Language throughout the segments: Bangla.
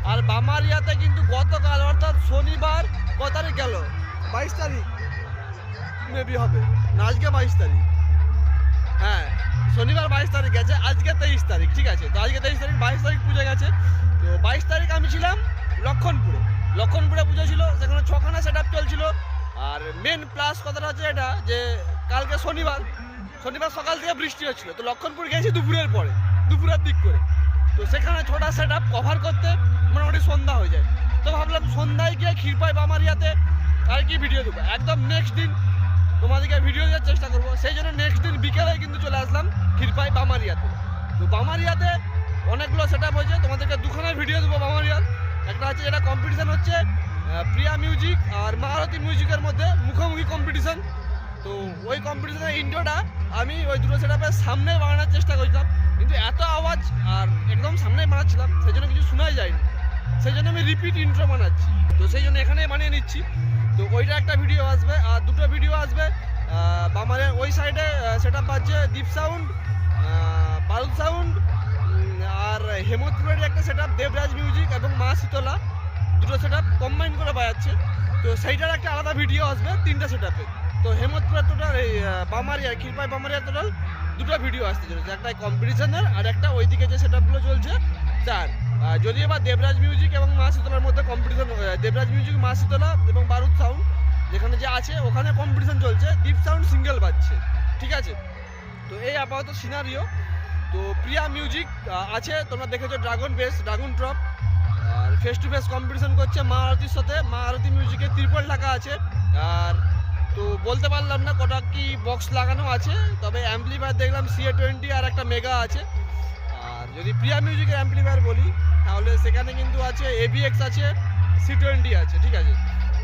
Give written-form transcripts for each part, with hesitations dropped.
আর বামারিয়াতে কিন্তু গতকাল অর্থাৎ শনিবার কত তারিখ গেল, 22 তারিখ মেবি হবে না, আজকে 22 তারিখ, হ্যাঁ শনিবার 22 তারিখ গেছে, আজকে 23 তারিখ, ঠিক আছে। তো আজকে 23 তারিখ, 22 তারিখ পুজো গেছে। তো 22 তারিখ আমি ছিলাম লক্ষণপুরে পুজো ছিল, সেখানে 6খানা সেট আপ চলছিল। আর মেন প্লাস কথাটা হচ্ছে এটা যে কালকে শনিবার সকাল থেকে বৃষ্টি হচ্ছিল, তো লক্ষণপুর গেছি দুপুরের দিক করে। তো সেখানে 6টা সেট আপ কভার করতে মোটামুটি সন্ধ্যা হয়ে যায়। তো ভাবলাম সন্ধ্যায় গিয়ে ক্ষীরপাই বামারিয়াতে আর কি ভিডিও দেবো, একদম নেক্সট দিন তোমাদেরকে ভিডিও দেওয়ার চেষ্টা করবো। সেই জন্য নেক্সট দিন বিকেলে কিন্তু চলে আসলাম ক্ষীরপাই বামারিয়াতে। তো বামারিয়াতে অনেকগুলো সেট আপ হয়েছে, তোমাদেরকে দুখানা ভিডিও দেবো বামারিয়ার। একটা হচ্ছে যেটা কম্পিটিশান হচ্ছে প্রিয়া মিউজিক আর মারুতি মিউজিকের মধ্যে মুখোমুখি কম্পিটিশান। তো ওই কম্পিটিশনের ইন্ট্রোটা আমি ওই দুটো সেট আপের সামনে বানানোর চেষ্টা করছিলাম, কিন্তু এত আওয়াজ আর একদম সামনেই বানাচ্ছিলাম, সেই জন্য কিছু শোনাই যায়নি। সেই জন্য আমি রিপিট ইন্ট্রো বানাচ্ছি, তো সেই জন্য এখানেই বানিয়ে নিচ্ছি। তো ওইটা একটা ভিডিও আসবে, আর দুটো ভিডিও আসবে আমাদের ওই সাইডে সেট আপ বাজছে দীপ সাউন্ড, বারুদ সাউন্ড, আর হেমতপুরের একটা সেট আপ দেবরাজ মিউজিক এবং মা শীতলা, দুটো সেট আপ কম্বাইন করে বাজাচ্ছে। তো সেইটার একটা আলাদা ভিডিও আসবে 3টা সেট আপে। তো হেমতপুরের টোটাল এই বামারিয়া ক্ষীরপাই বামারিয়া টোটাল দুটো ভিডিও আসতে চলেছে, একটা কম্পিটিশনের আর একটা ওইদিকে যে সেট আপগুলো চলছে তার। যদি এবার দেবরাজ মিউজিক এবং মা শীতলার মধ্যে কম্পিটিশন, দেবরাজ মিউজিক, মা শীতলা এবং বারুদ সাউন্ড যেখানে যে আছে ওখানে কম্পিটিশন চলছে, দীপ সাউন্ড সিঙ্গেল বাজছে, ঠিক আছে। তো এই আপাতত সিনারিও। তো প্রিয়া মিউজিক আছে, তোমরা দেখেছো ড্রাগন ট্রপ, আর ফেস টু ফেস কম্পিটিশন করছে মা আরতির সাথে। মা আরতি মিউজিকে ত্রিপল টাকা আছে। আর তো বলতে পারলাম না কটা কি বক্স লাগানো আছে, তবে অ্যাম্পলিফায়ার দেখলাম CA20 আর একটা মেগা আছে। আর যদি প্রিয়া মিউজিকের অ্যাম্পলিফায়ার বলি তাহলে সেখানে কিন্তু আছে ABX আছে, C20 আছে, ঠিক আছে।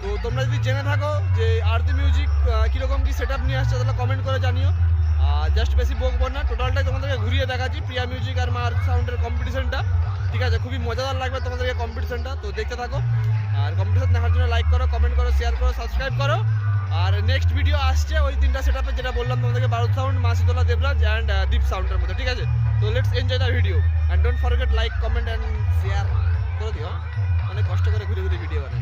তো তোমরা যদি জেনে থাকো যে আরতি মিউজিক কীরকম কী সেট আপ নিয়ে আসছে তাহলে কমেন্ট করে জানিও। জাস্ট বেশি বকবো না, টোটালটাই তোমাদেরকে ঘুরিয়ে দেখাচ্ছি প্রিয়া মিউজিক আর মা আরতি সাউন্ডের কম্পিটিশনটা, ঠিক আছে। খুবই মজাদার লাগবে তোমাদেরকে কম্পিটিশনটা, তো দেখতে থাকো। আর কম্পিটিশন দেখার জন্য লাইক করো, কমেন্ট করো, শেয়ার করো, সাবস্ক্রাইব করো। আর নেক্সট ভিডিও আসছে ওই 3টা সেট আপে, যেটা বললাম তোমাদেরকে, বারুদ সাউন্ড, মা শীতলা, দেবরাজ অ্যান্ড দীপ সাউন্ডের মধ্যে, ঠিক আছে। তো let's enjoy the video and don't forget like, comment and share করে দিও। অনেক কষ্ট করে ঘুরে ভিডিও বানাই।